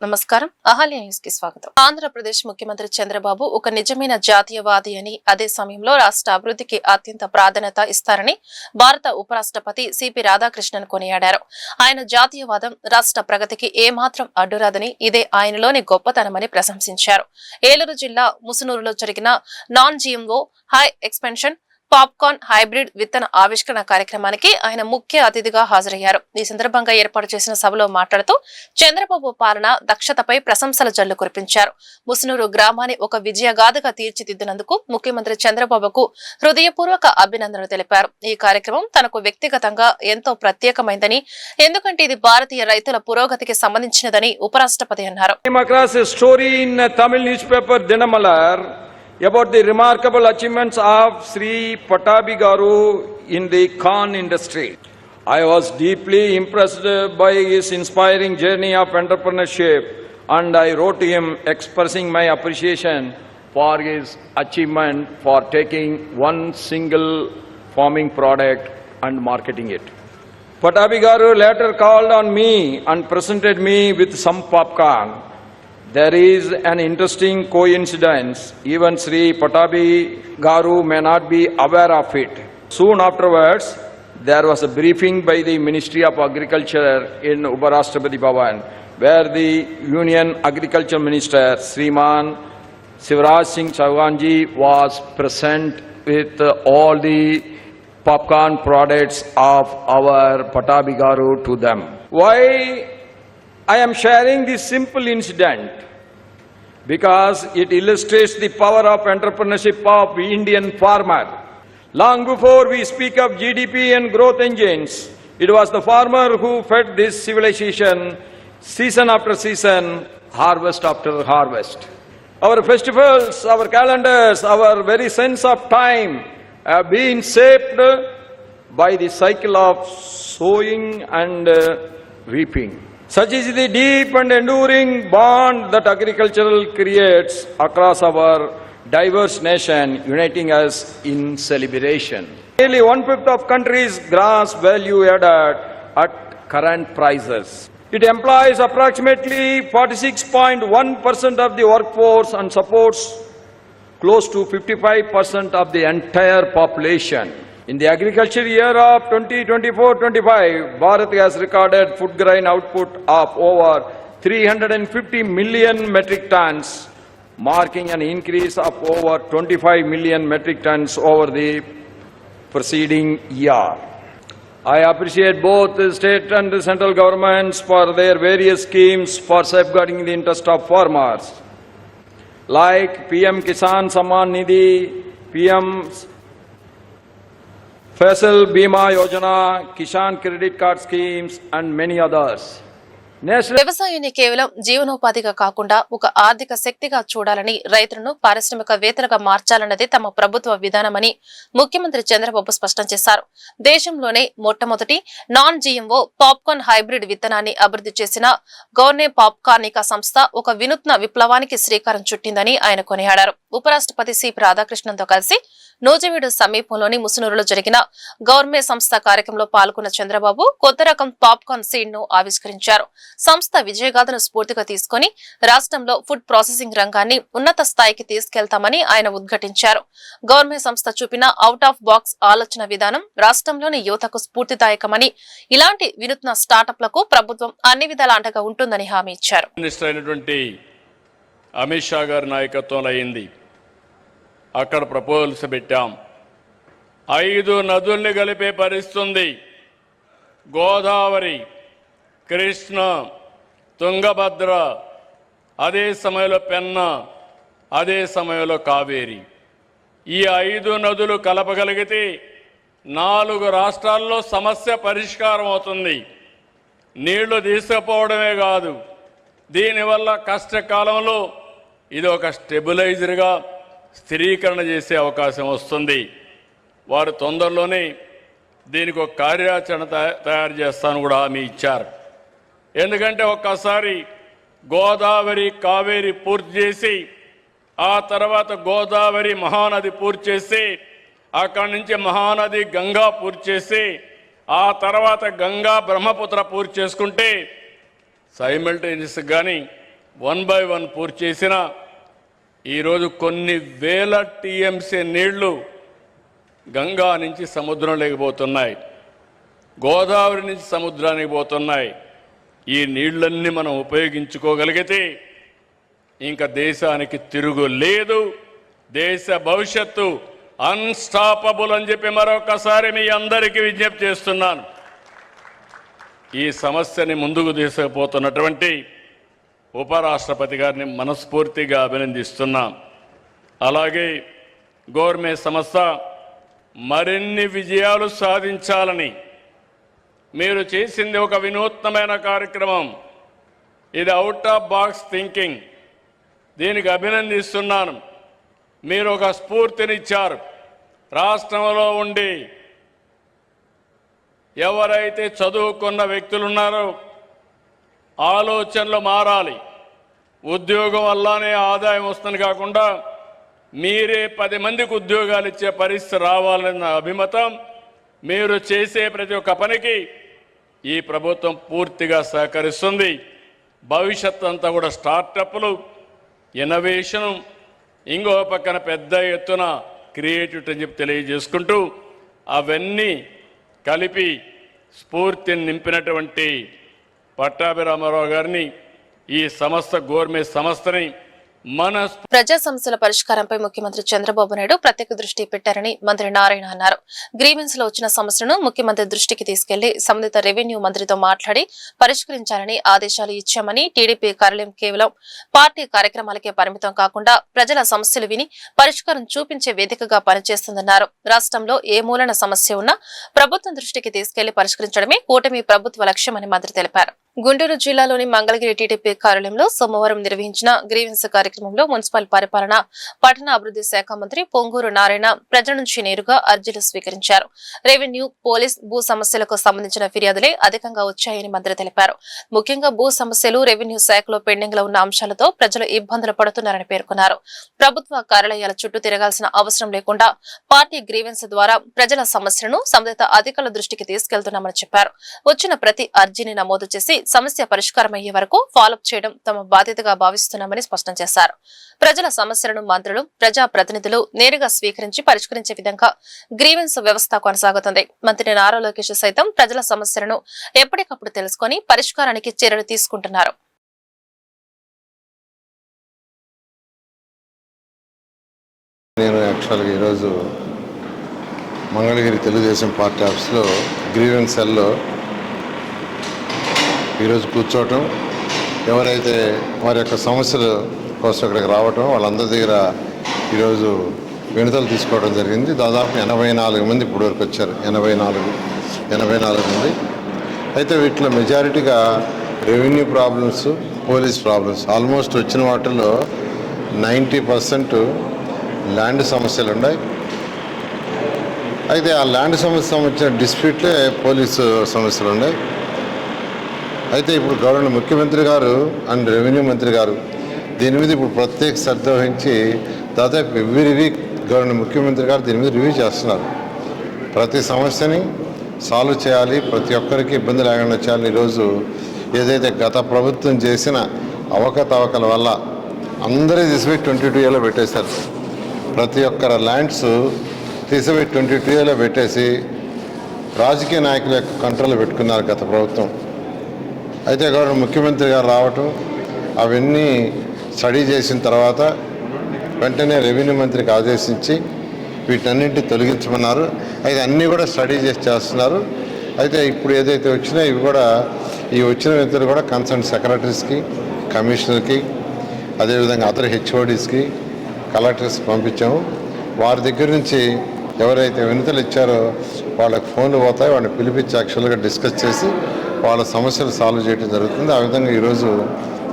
నమస్కారం. అహల్య న్యూస్ కి స్వాగతం. ఆంధ్రప్రదేశ్ ముఖ్యమంత్రి చంద్రబాబు ఒక నిజమైన జాతీయవాది అని, అదే సమయంలో రాష్ట్ర అభివృద్ధికి అత్యంత ప్రాధాన్యత ఇస్తారని భారత ఉపరాష్ట్రపతి సిపి రాధాకృష్ణన్ కొనియాడారు. ఆయన జాతీయవాదం రాష్ట్ర ప్రగతికి ఏమాత్రం అడ్డురాదని, ఇదే ఆయనలోని గొప్పతనమని ప్రశంసించారు. ఏలూరు జిల్లా ముసునూరులో జరిగిన non GMO high expansion popcorn hybrid విత్తన ఆవిష్కరణ కార్యక్రమానికి ఆయన ముఖ్య అతిథిగా హాజరయ్యారు. ఈ సందర్భంగా ఏర్పాటు చేసిన సభలో మాట్లాడుతూ చంద్రబాబు పాలన దక్షతపై ప్రశంసల జల్లు కురిపించారు. ముసునూరు గ్రామాన్ని ఒక విజయగాథగా తీర్చిదిద్దినందుకు ముఖ్యమంత్రి చంద్రబాబుకు హృదయపూర్వక అభినందనలు తెలిపారు. ఈ కార్యక్రమం తనకు వ్యక్తిగతంగా ఎంతో ప్రత్యేకమైందని, ఎందుకంటే ఇది భారతీయ రైతుల పురోగతికి సంబంధించినదని ఉపరాష్ట్రపతి అన్నారు. About the remarkable achievements of Sri Patabi Garu in the corn industry. I was deeply impressed by his inspiring journey of entrepreneurship, and I wrote to him expressing my appreciation for his achievement for taking one single farming product and marketing it. Patabi Garu later called on me and presented me with some popcorn. There is an interesting coincidence. Even Sri Patabi Garu may not be aware of it. Soon afterwards, there was a briefing by the Ministry of Agriculture in Uparashtrapati Bhavan, where the Union Agriculture Minister, Sriman Sivaraj Singh Chauhanji, was present with all the popcorn products of our Patabi Garu to them. Why I am sharing this simple incident? Because it illustrates the power of entrepreneurship of the Indian farmer. Long before we speak of GDP and growth engines, it was the farmer who fed this civilization season after season, harvest after harvest. Our festivals, our calendars, our very sense of time have been shaped by the cycle of sowing and reaping. Such is the deep and enduring bond that agriculture creates across our diverse nation, uniting us in celebration. Nearly 1/5 of country's gross value added at current prices. It employs approximately 46.1% of the workforce and supports close to 55% of the entire population. In the agriculture year of 2024-25, Bharat has recorded food grain output of over 350 million metric tons, marking an increase of over 25 million metric tons over the preceding year. I appreciate both the state and the central governments for their various schemes for safeguarding the interest of farmers, like PM Kisan Samman Nidhi, PM Fasal Bima Yojana, Kishan Credit Card schemes and many others. వ్యవసాయాన్ని కేవలం జీవనోపాధిగా కాకుండా ఒక ఆర్థిక శక్తిగా చూడాలని, రైతులను పారిశ్రామికవేత్తలుగా మార్చాలన్నది తమ ప్రభుత్వ విధానమని ముఖ్యమంత్రి చంద్రబాబు స్పష్టం చేశారు. దేశంలోనే మొట్టమొదటి నాన్ జిఎంఓ పాప్కార్న్ హైబ్రిడ్ విత్తనాన్ని అభివృద్ధి చేసిన గౌర్నే పాప్కార్నికా సంస్థ ఒక వినూత్న విప్లవానికి శ్రీకారం చుట్టిందని ఆయన కొనియాడారు. ఉపరాష్ట్రపతి సిపి రాధాకృష్ణన్తో కలిసి నూజివీడు సమీపంలోని ముసునూరులో జరిగిన గౌర్మే సంస్థ కార్యక్రమంలో పాల్గొన్న చంద్రబాబు కొత్త రకం పాప్కార్న్ సీడ్ ను ఆవిష్కరించారు. సంస్థ విజయగాథను స్ఫూర్తిగా తీసుకుని రాష్ట్రంలో ఫుడ్ ప్రాసెసింగ్ రంగాన్ని ఉన్నత స్థాయికి తీసుకెళ్తామని ఆయన ఉద్ఘాటించారు. గౌర్మే సంస్థ చూపిన అవుట్ ఆఫ్ బాక్స్ ఆలోచన విధానం రాష్ట్రంలోని యువతకు స్ఫూర్తిదాయకమని, ఇలాంటి వినూత్న స్టార్టప్లకు ప్రభుత్వం అన్ని విధాల అండగా ఉంటుందని హామీ ఇచ్చారు. అమిత్ షా గారి నాయకత్వంలో అయింది. అక్కడ ప్రపోజల్స్ పెట్టాం. 5 నదుల్ని కలిపే పరిస్థితుంది. గోదావరి, కృష్ణ, తుంగభద్ర, అదే సమయంలో పెన్నా, అదే సమయంలో కావేరి. ఈ 5 నదులు కలపగలిగితే 4 రాష్ట్రాల్లో సమస్య పరిష్కారం అవుతుంది. నీళ్లు తీసుకుపోవడమే కాదు, దీనివల్ల కష్టకాలంలో ఇది ఒక స్టెబిలైజర్గా స్థిరీకరణ చేసే అవకాశం వస్తుంది. వారు తొందరలోనే దీనికి ఒక కార్యాచరణ తయారు చేస్తాను కూడా హామీ ఇచ్చారు. ఎందుకంటే ఒక్కసారి గోదావరి, కావేరి పూర్తి చేసి, ఆ తర్వాత గోదావరి మహానది పూర్తి చేసి, అక్కడి నుంచి మహానది గంగా పూర్తి చేసి, ఆ తర్వాత గంగా బ్రహ్మపుత్ర పూర్తి చేసుకుంటే సైమల్టేనియస్ కానీ 1 by 1 పూర్తి చేసిన ఈరోజు కొన్ని వేల టీఎంసీ నీళ్లు గంగా నుంచి సముద్రంలోకి పోతున్నాయి, గోదావరి నుంచి సముద్రానికి పోతున్నాయి. ఈ నీళ్లన్నీ మనం ఉపయోగించుకోగలిగితే ఇంకా దేశానికి తిరుగు లేదు, దేశ భవిష్యత్తు అన్స్టాపబుల్ అని చెప్పి మరొకసారి మీ అందరికీ విజ్ఞప్తి చేస్తున్నాను. ఈ సమస్యని ముందుకు తీసుకుపోతున్నటువంటి ఉపరాష్ట్రపతి గారిని మనస్ఫూర్తిగా అభినందిస్తున్నాం. అలాగే గవర్నమెంట్ సంస్థ మరిన్ని విజయాలు సాధించాలని మీరు చేసింది ఒక వినూత్నమైన కార్యక్రమం. ఇది అవుట్ ఆఫ్ బాక్స్ థింకింగ్. దీనికి అభినందిస్తున్నాను. మీరు ఒక స్ఫూర్తినిచ్చారు. రాష్ట్రంలో ఉండి ఎవరైతే చదువుకున్న వ్యక్తులు ఉన్నారో ఆలోచనలు మారాలి. ఉద్యోగం వల్లనే ఆదాయం వస్తుంది కాకుండా మీరే 10 మందికి ఉద్యోగాలు ఇచ్చే పరిస్థితి రావాలన్న అభిమతం. మీరు చేసే ప్రతి ఒక్క పనికి ఈ ప్రభుత్వం పూర్తిగా సహకరిస్తుంది. భవిష్యత్ అంతా కూడా స్టార్టప్లు, ఇన్నోవేషన్, ఇంకో పక్కన పెద్ద ఎత్తున క్రియేటివిటీ అని చెప్పి తెలియజేసుకుంటూ అవన్నీ కలిపి స్ఫూర్తిని నింపినటువంటి పట్టాభి రామారావు గారిని, ఈ సంస్థ గవర్నమెంట్ సంస్థని ప్రజా సమస్యల పరిష్కారంపై ముఖ్యమంత్రి చంద్రబాబు నాయుడు ప్రత్యేక దృష్టి పెట్టారని మంత్రి నారాయణ అన్నారు. గ్రీవెన్స్ లో వచ్చిన సమస్యను ముఖ్యమంత్రి దృష్టికి తీసుకెళ్లి సంబంధిత రెవెన్యూ మంత్రితో మాట్లాడి పరిష్కరించాలని ఆదేశాలు ఇచ్చామని, టీడీపీ కార్యాలయం కేవలం పార్టీ కార్యక్రమాలకే పరిమితం కాకుండా ప్రజల సమస్యలు విని పరిష్కారం చూపించే వేదికగా పనిచేస్తుందన్నారు. రాష్ట్రంలో ఏ మూలన సమస్య ఉన్నా ప్రభుత్వం దృష్టికి తీసుకెళ్లి పరిష్కరించడమే కూటమి ప్రభుత్వ లక్ష్యమని మంత్రి తెలిపారు. గుంటూరు జిల్లాలోని మంగళగిరి టీడీపీ కార్యాలయంలో సోమవారం నిర్వహించిన గ్రీవెన్స్ కార్యక్రమంలో మున్సిపల్ పరిపాలన, పట్టణ అభివృద్ధి శాఖ మంత్రి పొంగూరు నారాయణ ప్రజల నుంచి నేరుగా అర్జీలు స్వీకరించారు. రెవెన్యూ, పోలీస్, భూ సమస్యలకు సంబంధించిన ఫిర్యాదులే అధికంగా వచ్చాయని మంత్రి తెలిపారు. ముఖ్యంగా భూ సమస్యలు, రెవెన్యూ శాఖలో పెండింగ్ లో ఉన్న అంశాలతో ప్రజలు ఇబ్బందులు పడుతున్నారని పేర్కొన్నారు. ప్రభుత్వ కార్యాలయాల చుట్టూ తిరగాల్సిన అవసరం లేకుండా పార్టీ గ్రీవెన్స్ ద్వారా ప్రజల సమస్యలను సంబంధిత అధికారుల దృష్టికి తీసుకెళ్తున్నామని చెప్పారు. వచ్చిన ప్రతి అర్జీని నమోదు చేసి సమస్య పరిష్కారం అయ్యే వరకు ఫాలోఅప్ చేయడం తమ బాధ్యతగా భావిస్తున్నామని స్పష్టం చేశారు. ప్రజల సమస్యలను మంత్రులు, ప్రజా ప్రతినిధులు నేరుగా స్వీకరించి పరిష్కరించే విధంగా గ్రీవెన్స్ వ్యవస్థ కొనసాగుతుంది. మంత్రి నారా లోకేష్ సైతం ప్రజల సమస్యలను ఎప్పటికప్పుడు తెలుసుకుని పరిష్కారానికి చర్యలు తీసుకుంటున్నారు. నేను యాక్చువల్గా ఈరోజు మంగళగిరి తెలుగుదేశం పార్టీ ఆఫీస్లో గ్రీవెన్స్ సెల్లో ఈరోజు కూర్చోవటం, ఎవరైతే వారి యొక్క సమస్యల కోసం ఇక్కడికి రావటం, వాళ్ళందరి దగ్గర ఈరోజు వినతులు తీసుకోవడం జరిగింది. దాదాపు 84 మంది ఇప్పుడు వరకు వచ్చారు. 84 మంది. అయితే వీటిలో మెజారిటీగా revenue problems, police problems, almost వచ్చిన వాటిల్లో 90% ల్యాండ్ సమస్యలు ఉన్నాయి. అయితే ఆ ల్యాండ్ సమస్య సంబంధించిన డిస్ప్యూట్లే పోలీసు సమస్యలు ఉన్నాయి. అయితే ఇప్పుడు గవర్నర్ ముఖ్యమంత్రి గారు అండ్ రెవెన్యూ మంత్రి గారు దీని మీద ఇప్పుడు ప్రత్యేక శ్రద్ధ వహించి దాదాపు ఎవ్రీ వీక్ గవర్నర్ ముఖ్యమంత్రి గారు దీని మీద రివ్యూ చేస్తున్నారు. ప్రతి సమస్యని సాల్వ్ చేయాలి, ప్రతి ఒక్కరికి ఇబ్బంది లేకుండా చేయాలి. ఈరోజు ఏదైతే గత ప్రభుత్వం చేసిన అవకతవకల వల్ల అందరూ తీసిపోయి 22Aలో పెట్టేశారు. ప్రతి ఒక్కరి ల్యాండ్స్ తీసిపోయి 22Aలో పెట్టేసి రాజకీయ నాయకుల యొక్క కంట్రోల్లో పెట్టుకున్నారు గత ప్రభుత్వం. అయితే గవర్నర్ ముఖ్యమంత్రి గారు రావటం, అవన్నీ స్టడీ చేసిన తర్వాత వెంటనే రెవెన్యూ మంత్రికి ఆదేశించి వీటన్నింటినీ తొలగించమన్నారు. అయితే అన్నీ కూడా స్టడీ చేస్తున్నారు. అయితే ఇప్పుడు ఏదైతే వచ్చినాయో ఇవి కూడా, ఈ వచ్చిన వ్యక్తులు కూడా కన్సర్న్ సెక్రటరీస్కి, కమిషనర్కి, అదేవిధంగా అదర్ హెచ్ఓడీస్కి, కలెక్టర్స్కి పంపించాము. వారి దగ్గర నుంచి ఎవరైతే వినతులు ఇచ్చారో వాళ్ళకి ఫోన్లు పోతాయి, వాళ్ళని పిలిపించి యాక్చువల్గా డిస్కస్ చేసి వాళ్ళ సమస్యలు సాల్వ్ చేయడం జరుగుతుంది. ఆ విధంగా ఈరోజు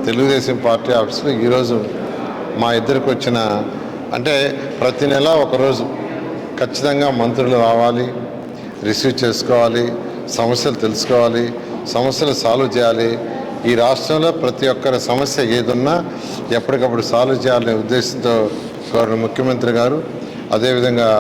తెలుగుదేశం పార్టీ ఆఫీస్లో ఈరోజు మా ఇద్దరికి వచ్చిన, అంటే ప్రతి నెల ఒకరోజు ఖచ్చితంగా మంత్రులు రావాలి, రిసీవ్ చేసుకోవాలి, సమస్యలు తెలుసుకోవాలి, సమస్యలు సాల్వ్ చేయాలి. ఈ రాష్ట్రంలో ప్రతి ఒక్కరి సమస్య ఏదున్నా ఎప్పటికప్పుడు సాల్వ్ చేయాలనే ఉద్దేశంతో గవర్నర్ ముఖ్యమంత్రి గారు, అదేవిధంగా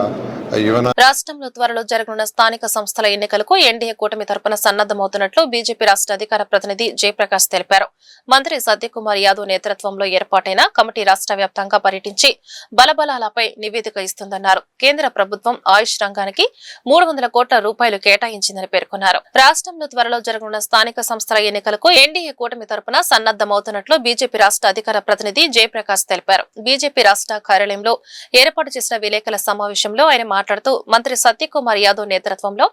యువన రాష్ట్రంలో త్వరలో జరగనున్న స్థానిక సంస్థల ఎన్నికలకు ఎన్డీఏ కూటమి తరపున సన్నద్దమవుతున్నట్లు బీజేపీ రాష్ట్ర అధికార ప్రతినిధి జయప్రకాష్ తెలిపారు. మంత్రి సత్యకుమార్ యాదవ్ నేతృత్వంలో ఏర్పాటైన కమిటీ రాష్ట్ర వ్యాప్తంగా పర్యటించి బలబలాలపై నివేదిక ఇస్తుందన్నారు. కేంద్ర ప్రభుత్వం ఆయుష్ రంగానికి 300 కోట్ల రూపాయలు కేటాయించిందని పేర్కొన్నారు. రాష్ట్రంలో త్వరలో జరగనున్న స్థానిక సంస్థల ఎన్నికలకు ఎన్డీఏ కూటమి తరపున సన్నద్దమవుతున్నట్లు బీజేపీ రాష్ట్ర అధికార ప్రతినిధి జయప్రకాష్ తెలిపారు. బీజేపీ రాష్ట్ర కార్యాలయంలో ఏర్పాటు చేసిన విలేకరుల సమావేశంలో ఆయన మాట్లాడుతూ మంత్రి సత్యకుమార్ యాదవ్ నేతృత్వంలో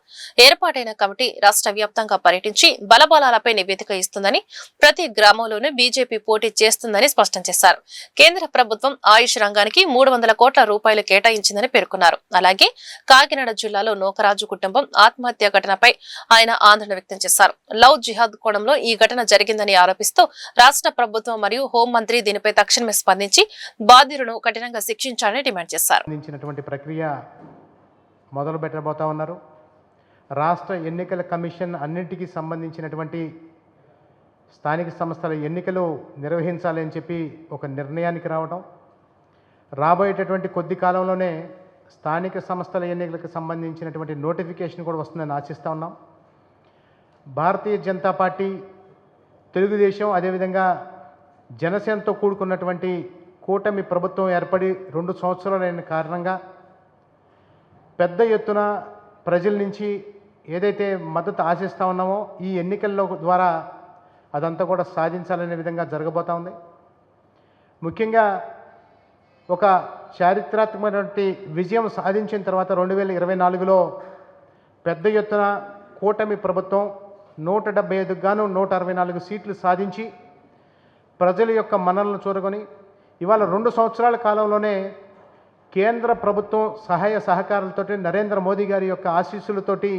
ఏర్పాటైన కమిటీ రాష్ట్ర వ్యాప్తంగా పర్యటించి బలబలాలపై నివేదిక ఇస్తుందని, ప్రతి గ్రామంలోనూ బీజేపీ పోటీ చేస్తుందని స్పష్టం చేశారు. కేంద్ర ప్రభుత్వం ఆయుష్ రంగానికి 300 కోట్ల రూపాయలు కేటాయించిందని పేర్కొన్నారు. అలాగే కాకినాడ జిల్లాలో నూకరాజు కుటుంబం ఆత్మహత్య ఘటనపై ఆయన ఆందోళన వ్యక్తం చేశారు. లవ్ జిహాద్ కోణంలో ఈ ఘటన జరిగిందని ఆరోపిస్తూ రాష్ట్ర ప్రభుత్వం మరియు హోంమంత్రి దీనిపై తక్షణమే స్పందించి బాధ్యులను కఠినంగా శిక్షించాలని డిమాండ్ చేశారు. ప్రక్రియ మొదలు పెట్టబోతా ఉన్నారు. రాష్ట్ర ఎన్నికల కమిషన్ అన్నింటికీ సంబంధించినటువంటి స్థానిక సంస్థల ఎన్నికలు నిర్వహించాలని చెప్పి ఒక నిర్ణయానికి రావడం, రాబోయేటటువంటి కొద్ది కాలంలోనే స్థానిక సంస్థల ఎన్నికలకు సంబంధించినటువంటి నోటిఫికేషన్ కూడా వస్తుందని ఆశిస్తూ ఉన్నాం. భారతీయ జనతా పార్టీ, తెలుగుదేశం, అదేవిధంగా జనసేనతో కూడుకున్నటువంటి కూటమి ప్రభుత్వం ఏర్పడి 2 సంవత్సరాలైన కారణంగా పెద్ద ఎత్తున ప్రజల నుంచి ఏదైతే మద్దతు ఆశిస్తూ ఉన్నామో ఈ ఎన్నికల్లో ద్వారా అదంతా కూడా సాధించాలనే విధంగా జరగబోతూ ఉంది. ముఖ్యంగా ఒక చారిత్రాత్మకమైనటువంటి విజయం సాధించిన తర్వాత 2024లో పెద్ద ఎత్తున కూటమి ప్రభుత్వం 175 గాను 164 సీట్లు సాధించి ప్రజల యొక్క మన్ననలను చూరగొని ఇవాళ 2 సంవత్సరాల కాలంలోనే కేంద్ర ప్రభుత్వం సహాయ సహకారాలతోటి, నరేంద్ర మోదీ గారి యొక్క ఆశీస్సులతోటి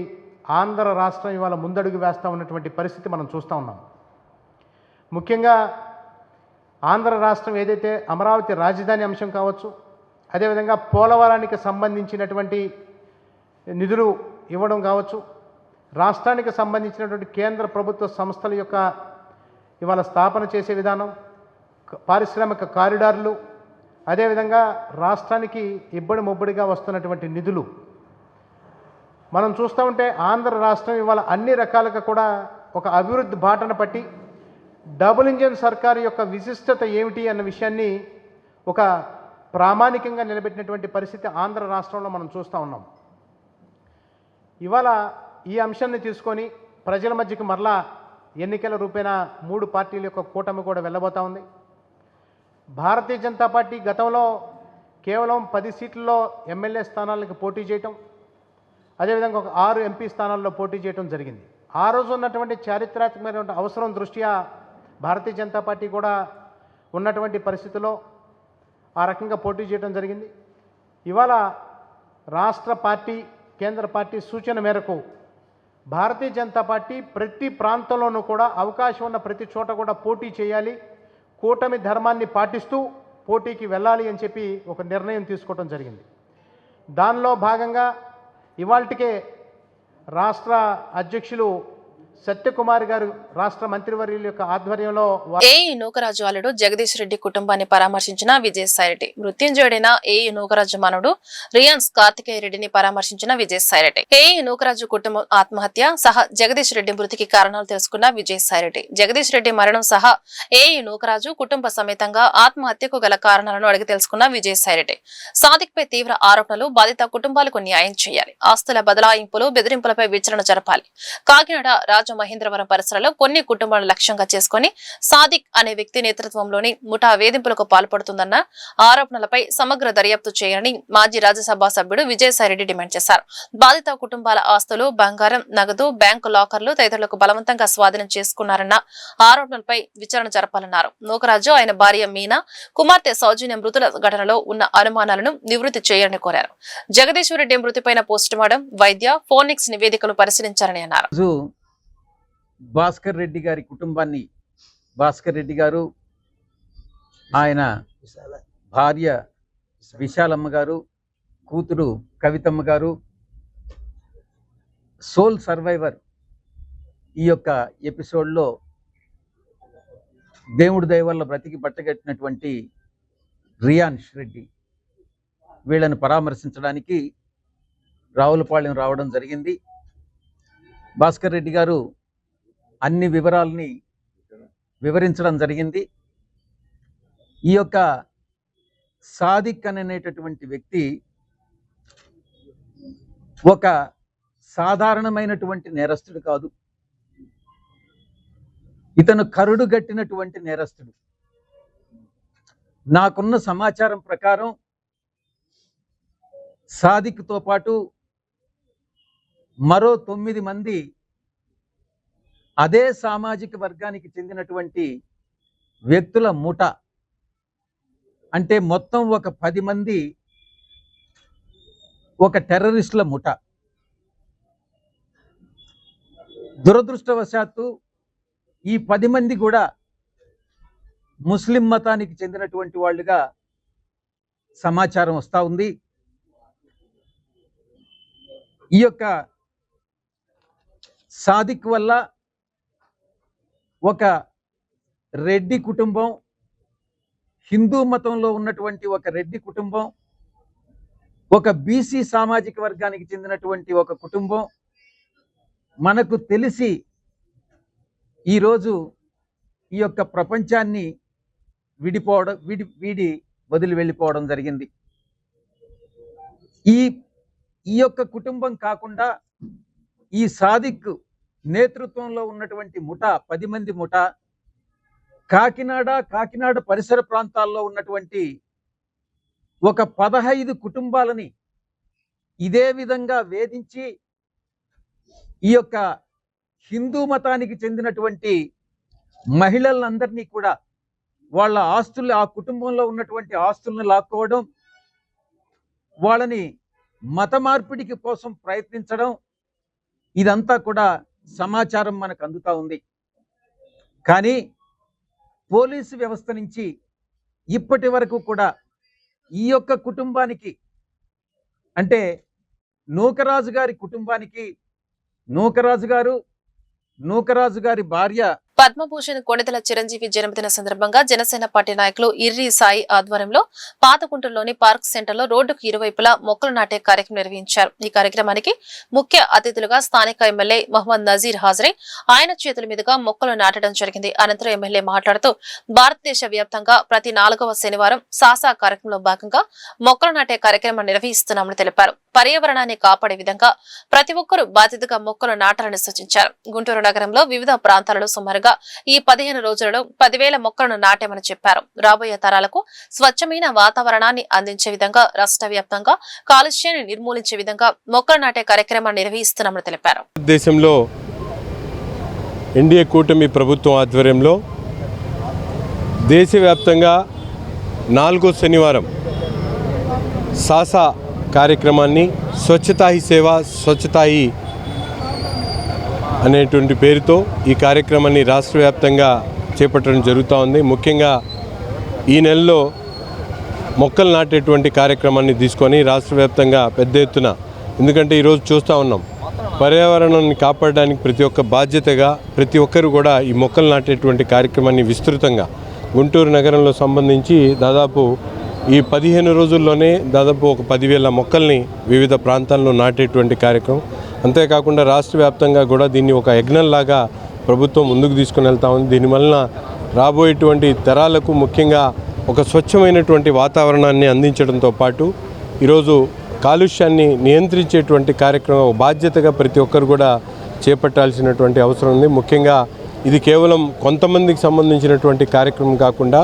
ఆంధ్ర రాష్ట్రం ఇవాళ ముందడుగు వేస్తూ ఉన్నటువంటి పరిస్థితి మనం చూస్తూ ఉన్నాం. ముఖ్యంగా ఆంధ్ర రాష్ట్రం ఏదైతే అమరావతి రాజధాని అంశం కావచ్చు, అదేవిధంగా పోలవరానికి సంబంధించినటువంటి నిధులు ఇవ్వడం కావచ్చు, రాష్ట్రానికి సంబంధించినటువంటి కేంద్ర ప్రభుత్వ సంస్థల యొక్క ఇవాళ స్థాపన చేసే విధానం, పారిశ్రామిక కారిడార్లు, అదేవిధంగా రాష్ట్రానికి ఇబ్బడి ముబ్బడిగా వస్తున్నటువంటి నిధులు మనం చూస్తూ ఉంటే ఆంధ్ర రాష్ట్రం ఇవాళ అన్ని రకాలుగా కూడా ఒక అభివృద్ధి బాటన పట్టి డబుల్ ఇంజిన్ సర్కారు యొక్క విశిష్టత ఏమిటి అన్న విషయాన్ని ఒక ప్రామాణికంగా నిలబెట్టినటువంటి పరిస్థితి ఆంధ్ర రాష్ట్రంలో మనం చూస్తూ ఉన్నాం. ఇవాళ ఈ అంశాన్ని తీసుకొని ప్రజల మధ్యకి మరలా ఎన్నికల రూపేణా 3 పార్టీల యొక్క కూటమి కూడా వెళ్ళబోతూ ఉంది. భారతీయ జనతా పార్టీ గతంలో కేవలం 10 సీట్లలో ఎమ్మెల్యే స్థానాలకు పోటీ చేయటం, అదేవిధంగా ఒక 6 ఎంపీ స్థానాల్లో పోటీ చేయడం జరిగింది. ఆ రోజు ఉన్నటువంటి చారిత్రాత్మకమైనటువంటి అవసరం దృష్ట్యా భారతీయ జనతా పార్టీ కూడా ఉన్నటువంటి పరిస్థితుల్లో ఆ రకంగా పోటీ చేయడం జరిగింది. ఇవాళ రాష్ట్ర పార్టీ, కేంద్ర పార్టీ సూచన మేరకు భారతీయ జనతా పార్టీ ప్రతి ప్రాంతంలోనూ కూడా అవకాశం ఉన్న ప్రతి చోట కూడా పోటీ చేయాలి, కూటమి ధర్మాన్ని పాటిస్తూ పోటీకి వెళ్ళాలి అని చెప్పి ఒక నిర్ణయం తీసుకోవడం జరిగింది. దానిలో భాగంగా ఇవాల్టికే రాష్ట్ర అధ్యక్షులు సత్యకుమార్ గారు రాష్ట్ర మంత్రివర్యుల యొక్క ఆధ్వర్యంలో ఏఈ నూకరాజు అల్లుడు జగదీష్ రెడ్డి కుటుంబాన్ని పరామర్శించిన విజయసాయిరెడ్డి, మృత్యుంజయుడైన ఏఈ నూకరాజు మనవడు రియాన్స్ కార్తికేయ రెడ్డిని పరామర్శించిన విజయసాయిరెడ్డి. ఏఈ నూకరాజు కుటుంబం ఆత్మహత్య సహా జగదీష్ రెడ్డి మృతికి కారణాలు తెలుసుకున్న విజయసాయిరెడ్డి, జగదీష్ రెడ్డి మరణం సహా ఏఈ నూకరాజు కుటుంబ సమేతంగా ఆత్మహత్యకు గల కారణాలను అడిగి తెలుసుకున్న విజయసాయిరెడ్డి. సాదిక్ పై తీవ్ర ఆరోపణలు, బాధిత కుటుంబాలకు న్యాయం చేయాలి, ఆస్తుల బదలాయింపులు, బెదిరింపులపై విచారణ జరపాలి. కాకినాడ మహేంద్రవరం పరిసరాల్లో కొన్ని కుటుంబాలను లక్ష్యంగా చేసుకుని సాదిక్ అనే వ్యక్తి నేతృత్వంలోని ముఠా వేధింపులకు పాల్పడుతుందన్న ఆరోపణలపై సమగ్ర దర్యాప్తు చేయాలని మాజీ రాజ్యసభ సభ్యుడు విజయసాయిరెడ్డి డిమాండ్ చేశారు. బాధిత కుటుంబాల ఆస్తులు, బంగారం, నగదు, బ్యాంకు లాకర్లు తదితరులకు బలవంతంగా స్వాధీనం చేసుకున్నారన్న ఆరోపణలపై విచారణ జరపాలన్నారు. నూకరాజు, ఆయన భార్య మీనా, కుమార్తె సౌజన్య మృతుల ఘటనలో ఉన్న అనుమానాలను నివృత్తి చేయాలని కోరారు. జగదీశ్వర్ రెడ్డి మృతిపైన పోస్టుమార్టం, వైద్య, ఫోరెన్సిక్ నివేదికలు పరిశీలించాలని అన్నారు. భాస్కర్ రెడ్డి గారి కుటుంబాన్ని, భాస్కర్ రెడ్డి గారు, ఆయన భార్య విశాలమ్మ గారు, కూతురు కవితమ్మ గారు, సోల్ సర్వైవర్ ఈ యొక్క ఎపిసోడ్లో దేవుడి దయ వల్ల బ్రతికి పట్టగట్టినటువంటి రియాన్స్ రెడ్డి, వీళ్ళని పరామర్శించడానికి రావులపాలెం రావడం జరిగింది. భాస్కర్ రెడ్డి గారు అన్ని వివరాలని వివరించడం జరిగింది. ఈ యొక్క సాదిక్ అనేటటువంటి వ్యక్తి ఒక సాధారణమైనటువంటి నేరస్తుడు కాదు. ఇతను కరుడు గట్టినటువంటి నేరస్తుడు. నాకున్న సమాచారం ప్రకారం సాదిక్తో పాటు మరో 9 మంది అదే సామాజిక వర్గానికి చెందినటువంటి వ్యక్తుల ముఠ, అంటే మొత్తం ఒక 10 మంది ఒక టెర్రరిస్టుల ముఠ. దురదృష్టవశాత్తు ఈ 10 మంది కూడా ముస్లిం మతానికి చెందినటువంటి వాళ్ళుగా సమాచారం వస్తూ ఉంది. ఈ యొక్క సాదిక్ వల్ల ఒక రెడ్డి కుటుంబం, హిందూ మతంలో ఉన్నటువంటి ఒక రెడ్డి కుటుంబం, ఒక బీసీ సామాజిక వర్గానికి చెందినటువంటి ఒక కుటుంబం మనకు తెలిసి ఈరోజు ఈ యొక్క ప్రపంచాన్ని వీడి వదిలి వెళ్ళిపోవడం జరిగింది. ఈ యొక్క కుటుంబం కాకుండా ఈ సాదిక్ నేతృత్వంలో ఉన్నటువంటి ముఠ, 10 మంది ముఠ కాకినాడ పరిసర ప్రాంతాల్లో ఉన్నటువంటి ఒక 15 కుటుంబాలని ఇదే విధంగా వేధించి ఈ యొక్క హిందూ మతానికి చెందినటువంటి మహిళలందరినీ కూడా వాళ్ళ ఆస్తులు, ఆ కుటుంబంలో ఉన్నటువంటి ఆస్తులను లాక్కోవడం, వాళ్ళని మత మార్పిడికి కోసం ప్రయత్నించడం, ఇదంతా కూడా సమాచారం మనకు అందుతా ఉంది. కానీ పోలీసు వ్యవస్థ నుంచి ఇప్పటి వరకు కూడా ఈ యొక్క కుటుంబానికి, అంటే నూకరాజు గారి కుటుంబానికి, నూకరాజు గారి భార్య పద్మభూషణ్ కొణిదెల చిరంజీవి జన్మదిన సందర్భంగా జనసేన పార్టీ నాయకులు ఇర్రి సాయి ఆధ్వర్యంలో పాతకుంటలోని పార్క్ సెంటర్ లో రోడ్డుకు ఇరువైపులా మొక్కలు నాటే కార్యక్రమం నిర్వహించారు. ఈ కార్యక్రమానికి ముఖ్య అతిథులుగా స్థానిక ఎమ్మెల్యే మహమ్మద్ నజీర్ హాజరై ఆయన చేతుల మీదుగా మొక్కలు నాటడం జరిగింది. అనంతరం ఎమ్మెల్యే మాట్లాడుతూ భారతదేశ వ్యాప్తంగా ప్రతి 4వ శనివారం సాసా కార్యక్రమంలో భాగంగా మొక్కలు నాటే కార్యక్రమం నిర్వహిస్తున్నామని తెలిపారు. పర్యావరణాన్ని కాపాడే విధంగా ప్రతి ఒక్కరూ బాధ్యతగా మొక్కలు నాటాలని సూచించారు. గుంటూరు నగరంలో వివిధ ప్రాంతాలలో సుమారుగా ఈ 15 రోజులలో 10,000 మొక్కలను నాటామని చెప్పారు. రాబోయే తరాలకు స్వచ్ఛమైన వాతావరణాన్ని అందించే విధంగా రాష్ట్ర వ్యాప్తంగా కాలుష్యాన్ని నిర్మూలించే విధంగా మొక్కలు నాటే కార్యక్రమాన్ని నిర్వహిస్తున్నామని తెలిపారు. దేశంలో ఎన్డీఏ కూటమి ప్రభుత్వం ఆధ్వర్యంలో దేశవ్యాప్తంగా 4వ శనివారం సాసా కార్యక్రమాన్ని స్వచ్ఛతా హీ సేవ స్వచ్ఛతా హీ అనేటువంటి పేరుతో ఈ కార్యక్రమాన్ని రాష్ట్ర వ్యాప్తంగా చేపట్టడం జరుగుతూ ఉంది. ముఖ్యంగా ఈ నెలలో మొక్కలు నాటేటువంటి కార్యక్రమాన్ని తీసుకొని రాష్ట్ర వ్యాప్తంగా పెద్ద ఎత్తున, ఎందుకంటే ఈరోజు చూస్తూ ఉన్నాం పర్యావరణాన్ని కాపాడడానికి ప్రతి ఒక్క బాధ్యతగా ప్రతి ఒక్కరు కూడా ఈ మొక్కలు నాటేటువంటి కార్యక్రమాన్ని విస్తృతంగా గుంటూరు నగరంలో సంబంధించి దాదాపు ఈ 15 రోజుల్లోనే దాదాపు ఒక 10,000 మొక్కల్ని వివిధ ప్రాంతాల్లో నాటేటువంటి కార్యక్రమం. అంతేకాకుండా రాష్ట్ర వ్యాప్తంగా కూడా దీన్ని ఒక యజ్ఞంలాగా ప్రభుత్వం ముందుకు తీసుకుని వెళ్తా ఉంది. దీనివలన రాబోయేటువంటి తరాలకు ముఖ్యంగా ఒక స్వచ్ఛమైనటువంటి వాతావరణాన్ని అందించడంతో పాటు ఈరోజు కాలుష్యాన్ని నియంత్రించేటువంటి కార్యక్రమం బాధ్యతగా ప్రతి ఒక్కరు కూడా చేపట్టాల్సినటువంటి అవసరం ఉంది. ముఖ్యంగా ఇది కేవలం కొంతమందికి సంబంధించినటువంటి కార్యక్రమం కాకుండా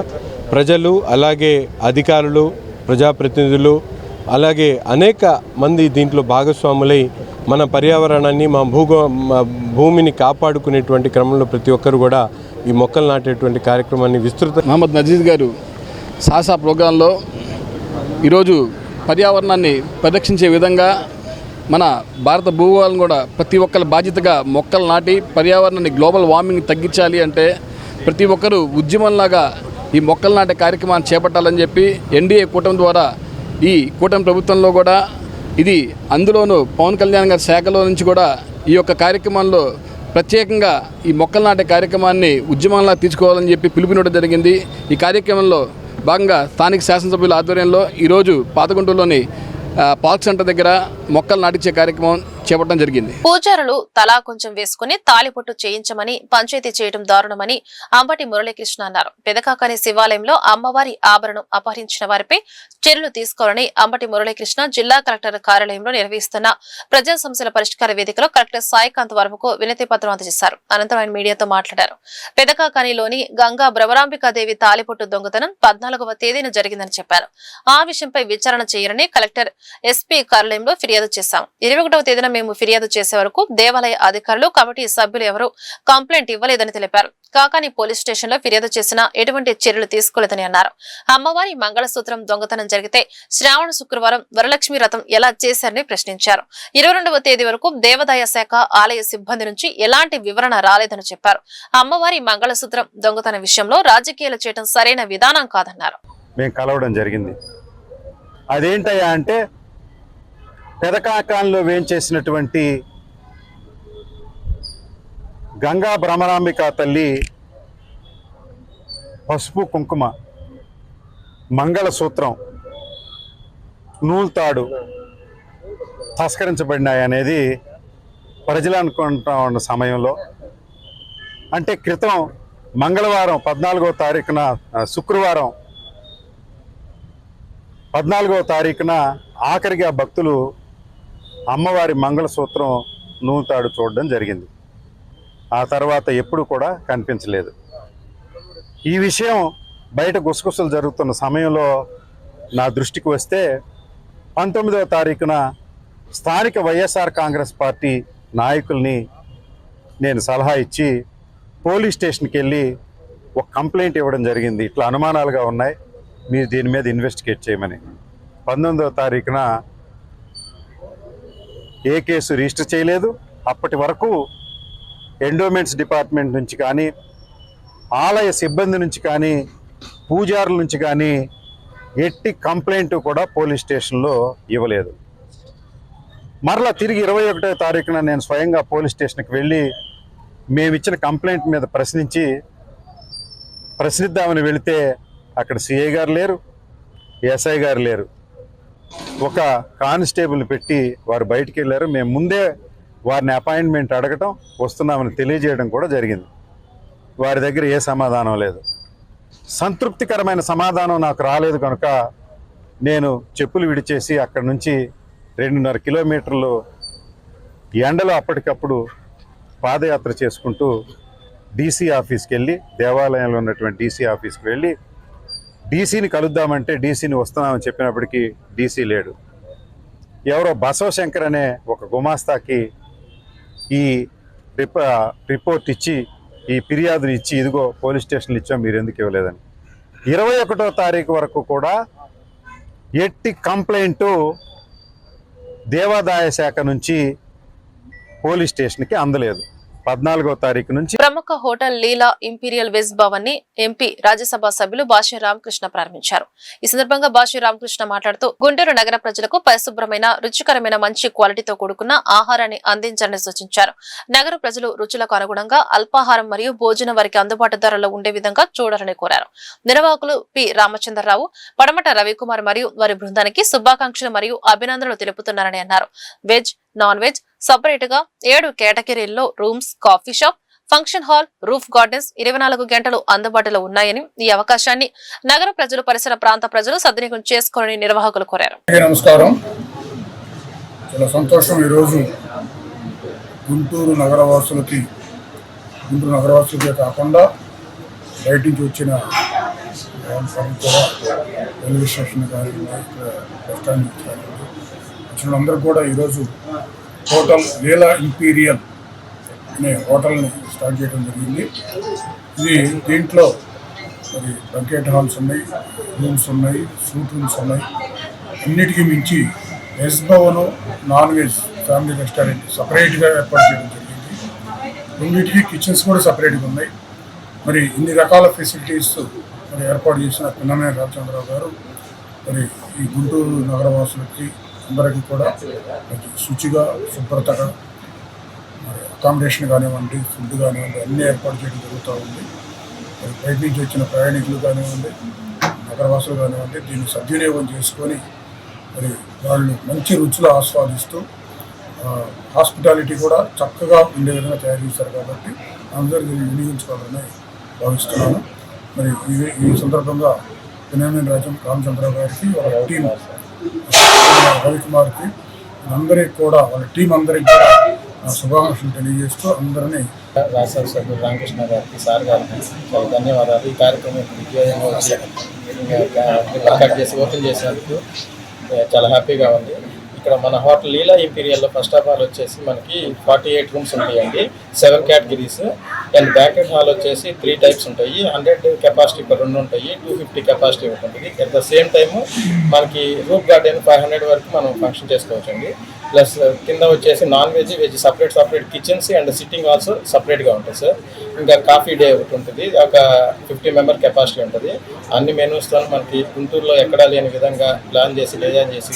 ప్రజలు, అలాగే అధికారులు, ప్రజాప్రతినిధులు, అలాగే అనేక మంది దీంట్లో భాగస్వాములై మన పర్యావరణాన్ని, మా భూమిని కాపాడుకునేటువంటి క్రమంలో ప్రతి ఒక్కరు కూడా ఈ మొక్కలు నాటేటువంటి కార్యక్రమాన్ని విస్తృత మహమ్మద్ నజీర్ గారు సాసా ప్రోగ్రాంలో ఈరోజు పర్యావరణాన్ని పరిరక్షించే విధంగా మన భారత భూగోళం కూడా ప్రతి ఒక్కరి బాధ్యతగా మొక్కలు నాటి పర్యావరణాన్ని గ్లోబల్ వార్మింగ్ తగ్గించాలి అంటే ప్రతి ఒక్కరూ ఉద్యమంలాగా ఈ మొక్కలు నాటే కార్యక్రమాన్ని చేపట్టాలని చెప్పి ఎన్డీఏ కూటమి ద్వారా ఈ కూటమి ప్రభుత్వంలో కూడా ఇది అందులోనూ పవన్ కళ్యాణ్ గారి శాఖలో నుంచి కూడా ఈ యొక్క కార్యక్రమంలో ప్రత్యేకంగా ఈ మొక్కలు నాటే కార్యక్రమాన్ని ఉద్యమంలా తీసుకోవాలని చెప్పి పిలుపునివ్వడం జరిగింది. ఈ కార్యక్రమంలో భాగంగా స్థానిక శాసనసభ్యుల ఆధ్వర్యంలో ఈరోజు పాతగుంటూరులోని పార్క్ సెంటర్ దగ్గర మొక్కలు నాటించే కార్యక్రమం చేపట్టడం జరిగింది. పూజారులు తలా కొంచెం వేసుకుని తాలిపొట్టు చేయించమని పంచాయతీ చేయడం దారుణమని అంబటి మురళీకృష్ణ అన్నారు. పెదకాకని శివాలయంలో అమ్మవారి ఆభరణం అపహరించిన వారిపై చర్యలు తీసుకోవాలని అంబటి మురళీకృష్ణ జిల్లా కలెక్టర్ కార్యాలయంలో నిర్వహిస్తున్న ప్రజా సమస్యల పరిష్కార వేదికలో కలెక్టర్ సాయికాంత్ వర్మకు వినతి పత్రం అందజేశారు. అనంతరం ఆయన మీడియాతో మాట్లాడారు. పెదకాకనిలోని గంగా భ్రవరాంబికాదేవి తాలిపొట్టు దొంగతనం 14వ తేదీన జరిగిందని చెప్పారు. ఆ విషయంపై విచారణ చేయాలని కలెక్టర్ ఎస్పీ కార్యాలయంలో ఫిర్యాదు చేశాం. 21వ తేదీన మేము ఫిర్యాదు చేసే వరకు దేవాలయ అధికారులు కమిటీ సభ్యులు ఎవరూ కంప్లైంట్ ఇవ్వలేదని తెలిపారు. కాకాని పోలీస్ స్టేషన్ లో ఫిర్యాదు చేసినా ఎటువంటి చర్యలు తీసుకోలేదని అన్నారు. అమ్మవారి మంగళసూత్రం దొంగతనం జరిగితే శ్రావణ శుక్రవారం వరలక్ష్మి వ్రతం ఎలా చేశారని ప్రశ్నించారు. 22వ తేదీ వరకు దేవాదాయ శాఖ ఆలయ సిబ్బంది నుంచి ఎలాంటి వివరణ రాలేదని చెప్పారు. అమ్మవారి మంగళసూత్రం దొంగతనం విషయంలో రాజకీయాలు చేయడం సరైన విధానం కాదన్నారు. మేము కలవడం జరిగింది. అదేంటయ్యా అంటే పెదకాకాంలో వేంచేసినటువంటి గంగా భ్రమరాంబిక తల్లి పసుపు కుంకుమ మంగళసూత్రం నూలుతాడు తస్కరించబడినాయనేది ప్రజలు అనుకుంటా ఉన్న సమయంలో, అంటే క్రితం మంగళవారం 14వ తారీఖున శుక్రవారం 14వ తారీఖున ఆఖరిగా భక్తులు అమ్మవారి మంగళసూత్రం నూలుతాడు చూడడం జరిగింది. ఆ తర్వాత ఎప్పుడు కూడా కనిపించలేదు. ఈ విషయం బయట గుసగుసలు జరుగుతున్న సమయంలో నా దృష్టికి వస్తే 19వ తారీఖున స్థానిక వైఎస్ఆర్ కాంగ్రెస్ పార్టీ నాయకుల్ని నేను సలహా ఇచ్చి పోలీస్ స్టేషన్కి వెళ్ళి ఒక కంప్లైంట్ ఇవ్వడం జరిగింది. ఇట్లా అనుమానాలుగా ఉన్నాయి, మీరు దీని మీద ఇన్వెస్టిగేట్ చేయమని. 19వ తారీఖున ఏ కేసు రిజిస్టర్ చేయలేదు. అప్పటి వరకు ఎండోమెంట్స్ డిపార్ట్మెంట్ నుంచి కానీ, ఆలయ సిబ్బంది నుంచి కానీ, పూజారుల నుంచి కానీ ఎట్టి కంప్లైంట్ కూడా పోలీస్ స్టేషన్లో ఇవ్వలేదు. మరలా తిరిగి 21వ తారీఖున నేను స్వయంగా పోలీస్ స్టేషన్కి వెళ్ళి మేమిచ్చిన కంప్లైంట్ మీద ప్రశ్నిద్దామని వెళితే అక్కడ సిఐ గారు లేరు, ఎస్ఐ గారు లేరు. ఒక కానిస్టేబుల్ని పెట్టి వారు బయటికి వెళ్ళారు. మేము ముందే వారిని అపాయింట్మెంట్ అడగటం, వస్తున్నామని తెలియజేయడం కూడా జరిగింది. వారి దగ్గర ఏ సమాధానం లేదు. సంతృప్తికరమైన సమాధానం నాకు రాలేదు కనుక నేను చెప్పులు విడిచేసి అక్కడి నుంచి 2.5 కిలోమీటర్లు ఎండలో అప్పటికప్పుడు పాదయాత్ర చేసుకుంటూ డీసీ ఆఫీస్కి వెళ్ళి, దేవాలయంలో ఉన్నటువంటి డీసీ ఆఫీస్కి వెళ్ళి డీసీని కలుద్దామంటే డీసీని వస్తున్నామని చెప్పినప్పటికీ డీసీ లేడు. ఎవరో బసవశంకర్ అనే ఒక గుమాస్తాకి ఈ రిపోర్ట్ ఇచ్చి, ఈ ఫిర్యాదుని ఇచ్చి, ఇదిగో పోలీస్ స్టేషన్లు ఇచ్చాం, మీరు ఎందుకు ఇవ్వలేదని. 21వ తారీఖు వరకు కూడా ఎట్టి కంప్లైంటు దేవాదాయ శాఖ నుంచి పోలీస్ స్టేషన్కి అందలేదు. 14వ తారీఖు నుంచి ప్రముఖ హోటల్ లీలా ఇంపీరియల్ వెజ్ భవన్ ని ఎంపీ రాజ్యసభ సభ్యులు బాషి రామకృష్ణ ప్రారంభించారు. ఈ సందర్భంగా బాషి రామకృష్ణ మాట్లాడుతూ గుంటూరు నగర ప్రజలకు పరిశుభ్రమైన, రుచికరమైన, మంచి క్వాలిటీతో కూడుకున్న ఆహారాన్ని అందించాలని సూచించారు. నగర ప్రజలు రుచులకు అనుగుణంగా అల్పాహారం మరియు భోజనం వారికి అందుబాటు ధరలో ఉండే విధంగా చూడాలని కోరారు. నిర్వాహకులు పి రామచంద్రరావు, పడమట రవికుమార్ మరియు వారి బృందానికి శుభాకాంక్షలు మరియు అభినందనలు తెలుపుతున్నారని అన్నారు. వెజ్, నాన్ వెజ్ సపరేట్ గా 7 కేటగిరీల్లో rooms, coffee shop, function hall, roof gardens 24 గంటలు అందుబాటులో ఉన్నాయని, ఈ అవకాశాన్ని నగర ప్రజలు, పరిసర ప్రాంత ప్రజలు సద్వినియోగం చేసుకోవాలని నిర్వాహకులు కోరారు. నమస్కారం. చాలా సంతోషం. ఈరోజు గుంటూరు నగరవాసులకే కాకుండా బయట నుంచి వచ్చిన రైల్వే స్టేషన్ కానీ, బస్ స్టాండ్ వచ్చిన అందరూ కూడా ఈరోజు హోటల్ లీలా ఇంపీరియల్ అనే హోటల్ని స్టార్ట్ చేయడం జరిగింది. దీంట్లో మరి బంకెట్ హాల్స్ ఉన్నాయి, రూమ్స్ ఉన్నాయి, సూట్ రూమ్స్ ఉన్నాయి. అన్నిటికీ మించి veg భవను, non veg family restaurant సపరేట్గా ఏర్పాటు చేయడం జరిగింది. రెండింటికి కిచెన్స్ కూడా సపరేట్గా ఉన్నాయి. మరి ఇన్ని రకాల ఫెసిలిటీస్ మరి ఏర్పాటు చేసిన పిన్నమనేని రామచంద్రరావు గారు మరి ఈ గుంటూరు నగరవాసులకి అందరికీ కూడా శుచిగా, శుభ్రతగా, మరి అకామిడేషన్ కానివ్వండి, ఫుడ్ కానివ్వండి అన్నీ ఏర్పాటు చేయడం జరుగుతూ ఉంది. మరి బయట నుంచి వచ్చిన ప్రయాణికులు కానివ్వండి, నగరవాసులు కానివ్వండి, దీన్ని సద్వినియోగం చేసుకొని మరి వాళ్ళు మంచి రుచులు ఆస్వాదిస్తూ హాస్పిటాలిటీ కూడా చక్కగా ఉండే విధంగా తయారు చేశారు కాబట్టి అందరూ దీన్ని వినియోగించుకోవాలని భావిస్తున్నాను. మరి ఈ సందర్భంగా వినయమైన రామచంద్రరావు గారికి వాళ్ళ టీం రవికుమార్కి అందరికి కూడా వాళ్ళ టీం అందరికి కూడా శుభాకాంక్షలు తెలియజేస్తూ అందరినీ రాజ్యసభ సభ్యులు రామకృష్ణ గారికి సార్ గారికి చాలా ధన్యవాదాలు. ఈ కార్యక్రమం విజయంగా వచ్చి కట్ చేసి ఓపెన్ చేసినందుకు చాలా హ్యాపీగా ఉంది. ఇక్కడ మన హోటల్ లీలా ఇంపీరియల్లో ఫస్ట్ ఆఫ్ ఆల్ వచ్చేసి మనకి 48 రూమ్స్ ఉంటాయండి, 7 కేటగిరీస్. అండ్ బ్యాంకెట్ హాల్ వచ్చేసి 3 టైప్స్ ఉంటాయి. 100 కెపాసిటీ 2 ఉంటాయి, 250 కెపాసిటీ ఉంటుంది. అట్ ద సేమ్ టైము మనకి రూప్ గార్డెన్ 500 వరకు మనం ఫంక్షన్ చేసుకోవచ్చండి. ప్లస్ కింద వచ్చేసి non veg veg separate kitchens and sitting also సపరేట్గా ఉంటుంది సార్. ఇంకా కాఫీ డే ఒకటి ఉంటుంది, ఒక 50 మెంబర్ కెపాసిటీ ఉంటుంది. అన్ని మెనూస్తో మనకి గుంటూరులో ఎక్కడా లేని విధంగా ప్లాన్ చేసి డిజైన్ చేసి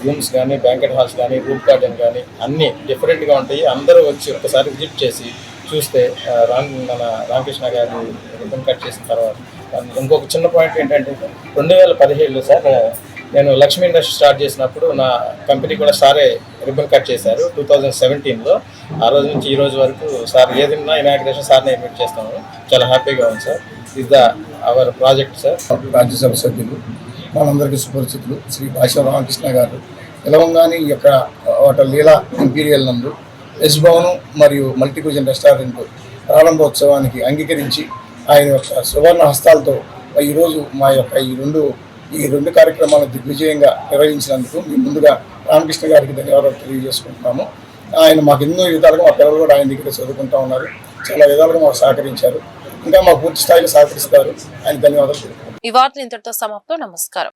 రూమ్స్ కానీ బ్యాంకెట్ హాల్స్ కానీ రూప్ గార్డెన్ కానీ అన్నీ డిఫరెంట్గా ఉంటాయి. అందరూ వచ్చి ఒకసారి విజిట్ చేసి చూస్తే మన రామకృష్ణ గారి రిబ్బన్ కట్ చేసిన తర్వాత ఇంకొక చిన్న పాయింట్ ఏంటంటే 2017లో సార్ నేను లక్ష్మీ ఇండస్ట్రీ స్టార్ట్ చేసినప్పుడు నా కంపెనీ కూడా సారే రిబ్బన్ కట్ చేశారు 2017లో. ఆ రోజు నుంచి ఈ రోజు వరకు సార్ ఏదైనా ఇనాగ్రేషన్ సార్ని ఇన్వైట్ చేస్తాము. చాలా హ్యాపీగా ఉంది sir. Is the our project sir. Rajya Sabha సభ్యులు మనందరికీ సుపరిచితులు శ్రీ భాషా రామకృష్ణ గారు తెలంగాణ ఈ యొక్క హోటల్ లీలా ఇంపీరియల్ నందు వెజ్ భవనం మరియు మల్టీ క్యూజిన్ రెస్టారెంట్ ప్రారంభోత్సవానికి అంగీకరించి ఆయన యొక్క సువర్ణ హస్తాలతో ఈరోజు మా యొక్క ఈ రెండు కార్యక్రమాలను దిగ్విజయంగా నిర్వహించినందుకు మీ ముందుగా రామకృష్ణ గారికి ధన్యవాదాలు తెలియజేసుకుంటున్నాము. ఆయన మాకు ఎన్నో విధాలుగా మా పిల్లలు కూడా ఆయన దగ్గర చదువుకుంటూ ఉన్నారు. చాలా విధాలుగా మాకు సహకరించారు, ఇంకా మాకు పూర్తి స్థాయిలో సహకరిస్తారు. ఆయన ధన్యవాదాలు. ఈ వార్తలు ఇంతటితో సమాప్తం. నమస్కారం.